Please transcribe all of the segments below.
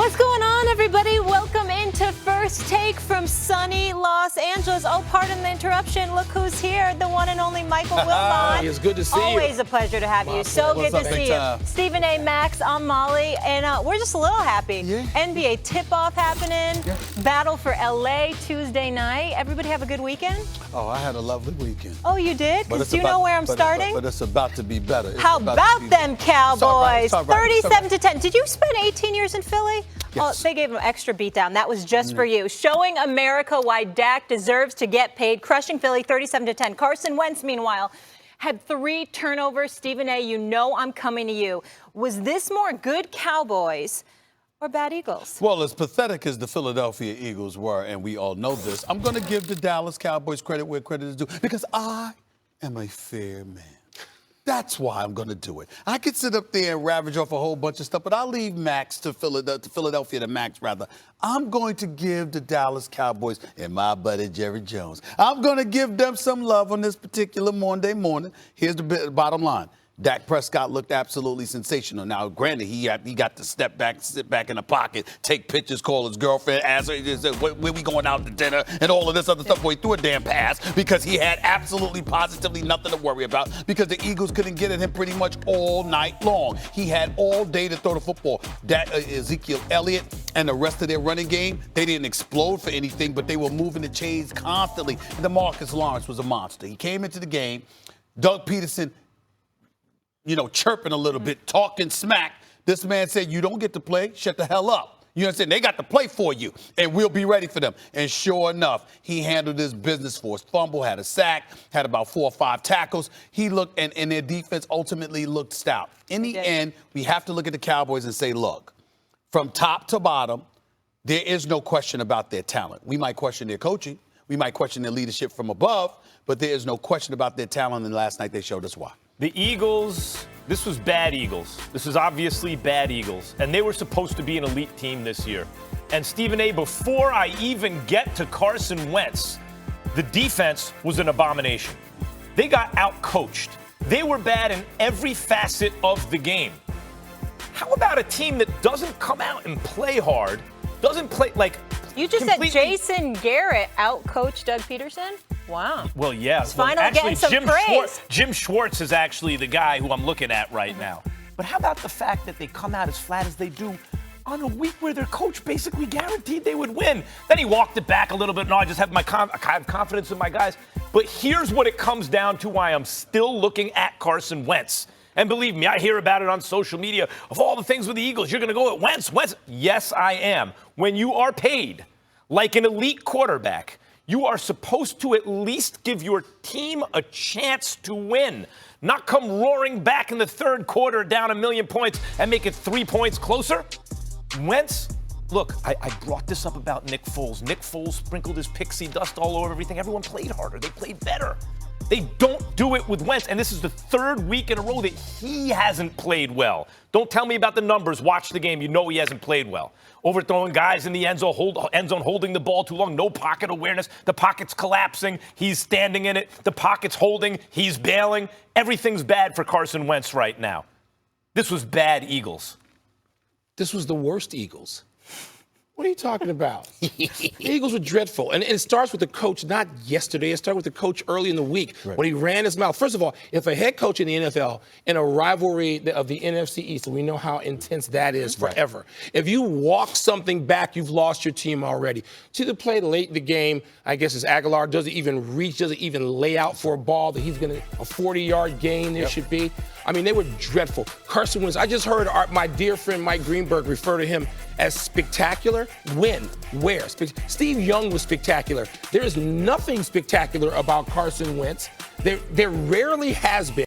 What's going on, everybody? Welcome into First Take from sunny Los Angeles. Oh, pardon the interruption. Look who's here, the one and only Michael Wilbon. It's good to see you. Always a pleasure to have you. So good to see you. Stephen A. Max, I'm Molly, and we're just a little happy. Yeah. NBA tip-off happening. Yeah. Battle for LA Tuesday night. Everybody have a good weekend? Oh, I had a lovely weekend. Oh, you did? Because do you know where I'm starting? But it's about to be better. How about them Cowboys? It's all right. 37-10. Did you spend 18 years in Philly? Yes. Oh, they gave him an extra beatdown. That was just for you. Showing America why Dak deserves to get paid. Crushing Philly 37-10. Carson Wentz, meanwhile, had 3 turnovers. Stephen A., you know I'm coming to you. Was this more good Cowboys or bad Eagles? Well, as pathetic as the Philadelphia Eagles were, and we all know this, I'm going to give the Dallas Cowboys credit where credit is due because I am a fair man. That's why I'm going to do it. I could sit up there and ravage off a whole bunch of stuff, but I'll leave Max to Philadelphia to Max, rather. I'm going to give the Dallas Cowboys and my buddy Jerry Jones. I'm going to give them some love on this particular Monday morning. Here's the bottom line. Dak Prescott looked absolutely sensational. Now, granted, he got to step back, sit back in the pocket, take pictures, call his girlfriend, ask her, where we going out to dinner, and all of this other stuff. Boy, he threw a damn pass because he had absolutely, positively nothing to worry about because the Eagles couldn't get at him pretty much all night long. He had all day to throw the football. Ezekiel Elliott and the rest of their running game, they didn't explode for anything, but they were moving the chains constantly. And DeMarcus Lawrence was a monster. He came into the game. Doug Peterson, chirping a little bit, talking smack. This man said, you don't get to play, shut the hell up. You understand? They got to play for you, and we'll be ready for them. And sure enough, he handled his business for us. Fumble, had a sack, had about 4 or 5 tackles. He looked, and their defense ultimately looked stout. In the end, we have to look at the Cowboys and say, look, from top to bottom, there is no question about their talent. We might question their coaching. We might question their leadership from above, but there is no question about their talent, and last night they showed us why. The Eagles, this was bad Eagles. This is obviously bad Eagles. And they were supposed to be an elite team this year. And Stephen A., before I even get to Carson Wentz, the defense was an abomination. They got out-coached. They were bad in every facet of the game. How about a team that doesn't come out and play hard, doesn't play like... You just said Jason Garrett out-coached Doug Peterson? Wow. Well, yeah. He's finally getting some praise. Jim Schwartz is actually the guy who I'm looking at right now. But how about the fact that they come out as flat as they do on a week where their coach basically guaranteed they would win? Then he walked it back a little bit. No, I just have I have confidence in my guys. But here's what it comes down to why I'm still looking at Carson Wentz. And believe me, I hear about it on social media of all the things with the Eagles. You're going to go at Wentz. Yes, I am. When you are paid like an elite quarterback, you are supposed to at least give your team a chance to win, not come roaring back in the third quarter down 1,000,000 points and make it 3 points closer. Wentz, look, I brought this up about Nick Foles. Nick Foles sprinkled his pixie dust all over everything. Everyone played harder. They played better. They don't do it with Wentz, and this is the 3rd week in a row that he hasn't played well. Don't tell me about the numbers. Watch the game. You know he hasn't played well. Overthrowing guys in the end zone, holding the ball too long, no pocket awareness. The pocket's collapsing. He's standing in it. The pocket's holding. He's bailing. Everything's bad for Carson Wentz right now. This was bad Eagles. This was the worst Eagles. What are you talking about? The Eagles were dreadful. And it starts with the coach, not yesterday. It started with the coach early in the week when he ran his mouth. First of all, if a head coach in the NFL in a rivalry of the NFC East, and we know how intense that is forever, if you walk something back, you've lost your team already. To the play late in the game, I guess it's Aguilar doesn't even reach, doesn't even lay out for a ball that he's going to, a 40-yard gain there should be. I mean, they were dreadful. Carson Wentz, I just heard my dear friend Mike Greenberg refer to him as spectacular. When? Where? Steve Young was spectacular. There is nothing spectacular about Carson Wentz. There rarely has been.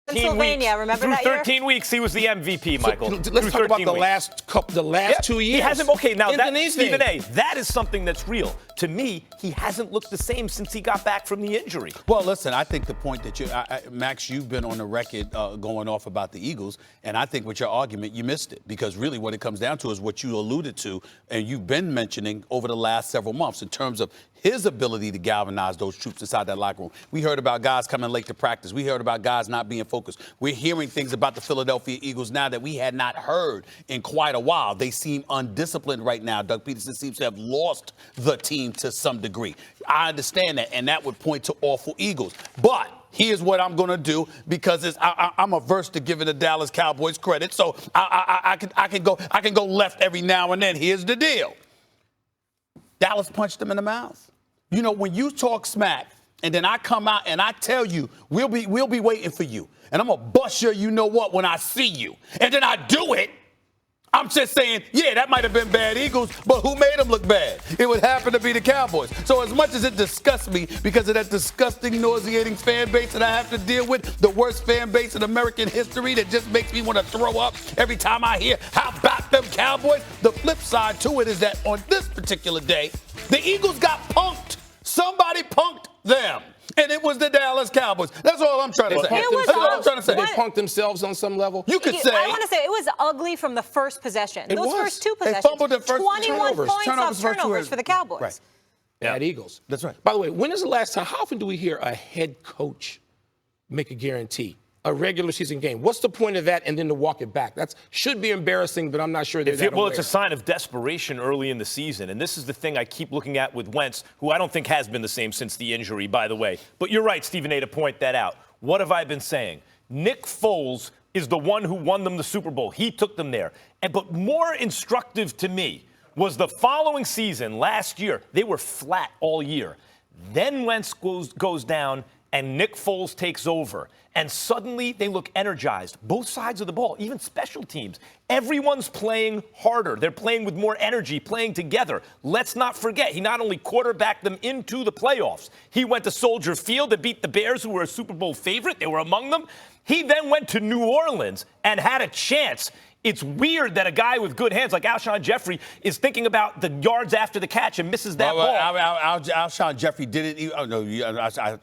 Pennsylvania, remember through that year? 13 weeks, he was the MVP, Michael. Let's talk about the last 2 years. He hasn't. Okay, now that Anything. Stephen A. That is something that's real. To me, he hasn't looked the same since he got back from the injury. Well, listen, I think the point that Max, you've been on the record going off about the Eagles, and I think with your argument, you missed it, because really what it comes down to is what you alluded to, and you've been mentioning over the last several months in terms of his ability to galvanize those troops inside that locker room. We heard about guys coming late to practice. We heard about guys not being focused. We're hearing things about the Philadelphia Eagles now that we had not heard in quite a while. They seem undisciplined right now. Doug Peterson seems to have lost the team to some degree. I understand that, and that would point to awful Eagles. But here's what I'm going to do, because I'm averse to giving the Dallas Cowboys credit, so I can go left every now and then. Here's the deal. Dallas punched them in the mouth. You know, when you talk smack and then I come out and I tell you, we'll be waiting for you, and I'm going to bust your you know what when I see you, and then I do it, I'm just saying, yeah, that might have been bad Eagles, but who made them look bad? It would happen to be the Cowboys. So as much as it disgusts me because of that disgusting, nauseating fan base that I have to deal with, the worst fan base in American history that just makes me want to throw up every time I hear, how about them Cowboys? The flip side to it is that on this particular day, the Eagles got punked. Somebody punked them. And it was the Dallas Cowboys. That's all I'm trying to say. That's all I'm trying to say. They punked themselves on some level. You could say. I want to say it was ugly from the first possession. Those first two They possessions. fumbled the first 21 turnovers. points off turnovers for the Cowboys. Right. Bad Eagles. That's right. By the way, when is the last time, how often do we hear a head coach make a guarantee? A regular season game. What's the point of that, and then to walk it back? That should be embarrassing, but I'm not sure they're Well, it's a sign of desperation early in the season, and this is the thing I keep looking at with Wentz, who I don't think has been the same since the injury, by the way. But you're right, Stephen A., to point that out. What have I been saying? Nick Foles is the one who won them the Super Bowl. He took them there. But more instructive to me was the following season, last year, they were flat all year. Then Wentz goes down, and Nick Foles takes over. And suddenly they look energized. Both sides of the ball, even special teams. Everyone's playing harder. They're playing with more energy, playing together. Let's not forget, he not only quarterbacked them into the playoffs, he went to Soldier Field to beat the Bears, who were a Super Bowl favorite. They were among them. He then went to New Orleans and had a chance. It's weird that a guy with good hands like Alshon Jeffrey is thinking about the yards after the catch and misses that ball. Alshon Jeffrey didn't. Oh no,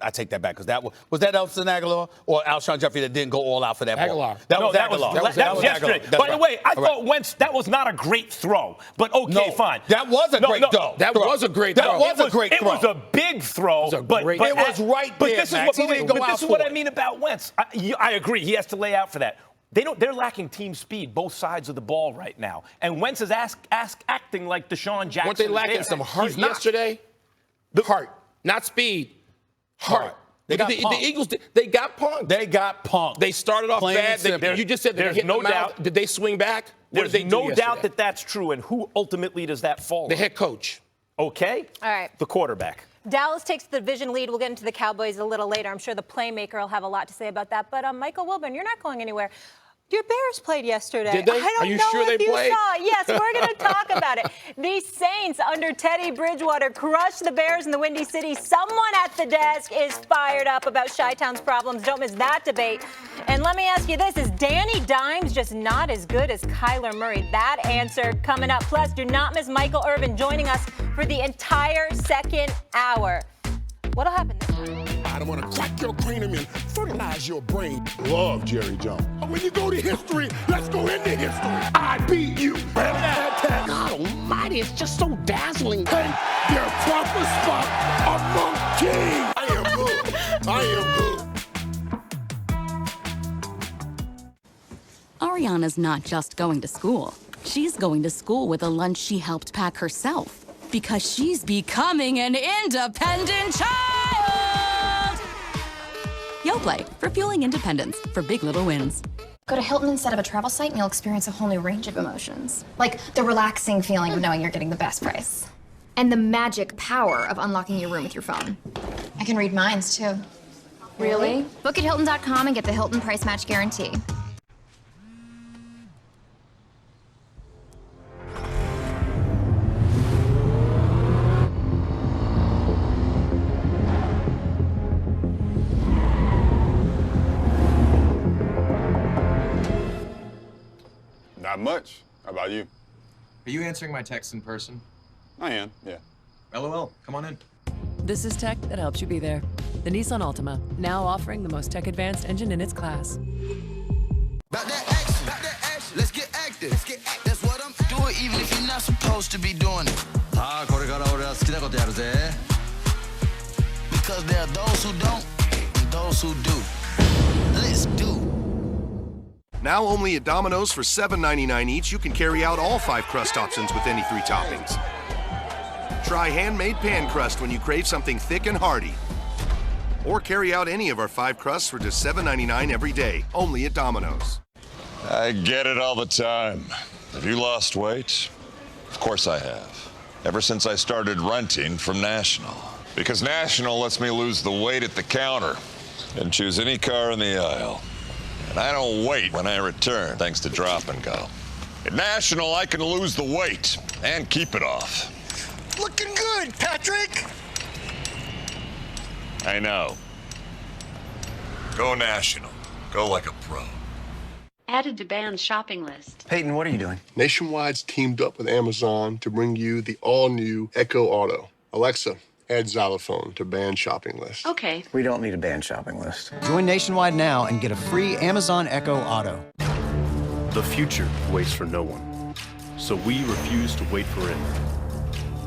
I take that back, because was that Nelson Aguilar or Alshon Jeffrey that didn't go all out for that Aguilar. ball? That was yesterday. By the way, I thought Wentz, that was not a great throw, but okay, fine. That was a great throw. That was a great throw. That was a great throw. It was a big throw, but it was right there. This is what I mean about Wentz. I agree. He has to lay out for that. They're lacking team speed, both sides of the ball right now. And Wentz is acting like Deshaun Jackson. Weren't they lacking some heart yesterday? The heart, not speed. Heart. They got the Eagles, they got punked. They got punked. They started off bad. You just said there's no doubt. Did they swing back? There's no doubt that that's true. And who ultimately does that fall on? The head coach. Okay. All right. The quarterback. Dallas takes the division lead. We'll get into the Cowboys a little later. I'm sure the playmaker will have a lot to say about that. But Michael Wilburn, you're not going anywhere. Your Bears played yesterday. Did they? I don't Are you know sure if they you played? saw it. Yes, we're going to talk about it. The Saints under Teddy Bridgewater crushed the Bears in the Windy City. Someone at the desk is fired up about Chi-Town's problems. Don't miss that debate. And let me ask you this. Is Danny Dimes just not as good as Kyler Murray? That answer coming up. Plus, do not miss Michael Irvin joining us for the entire second hour. What'll happen this time? I don't want to crack your cranium and fertilize your brain. Love Jerry Jones. When you go to history, let's go into history. I beat you. God almighty, it's just so dazzling. Hey, their proper spot among kings. I am good. I am good. Ariana's not just going to school. She's going to school with a lunch she helped pack herself. Because she's becoming an independent child! Yoplait, for fueling independence, for big little wins. Go to Hilton instead of a travel site and you'll experience a whole new range of emotions. Like the relaxing feeling of knowing you're getting the best price. And the magic power of unlocking your room with your phone. I can read minds too. Really? Book at Hilton.com and get the Hilton Price Match Guarantee. much. How about you? Are you answering my text in person? I am, yeah. LOL, come on in. This is tech that helps you be there. The Nissan Altima, now offering the most tech-advanced engine in its class. About that action, let's get active. That's what I'm doing, even if you're not supposed to be doing it. Because there are those who don't and those who do. Let's do. Now only at Domino's for $7.99 each, you can carry out all 5 crust options with any 3 toppings. Try handmade pan crust when you crave something thick and hearty. Or carry out any of our 5 crusts for just $7.99 every day, only at Domino's. I get it all the time. Have you lost weight? Of course I have. Ever since I started renting from National. Because National lets me lose the weight at the counter and choose any car in the aisle. And I don't wait when I return, thanks to Drop and Go. At National, I can lose the weight and keep it off. Looking good, Patrick. I know. Go National. Go like a pro. Added to band's shopping list. Peyton, what are you doing? Nationwide's teamed up with Amazon to bring you the all-new Echo Auto. Alexa, add xylophone to band shopping list. Okay. We don't need a band shopping list. Join Nationwide now and get a free Amazon Echo Auto. The future waits for no one, so we refuse to wait for it.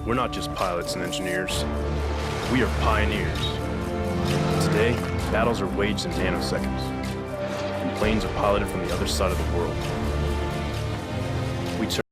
We're not just pilots and engineers. We are pioneers. Today, battles are waged in nanoseconds, and planes are piloted from the other side of the world.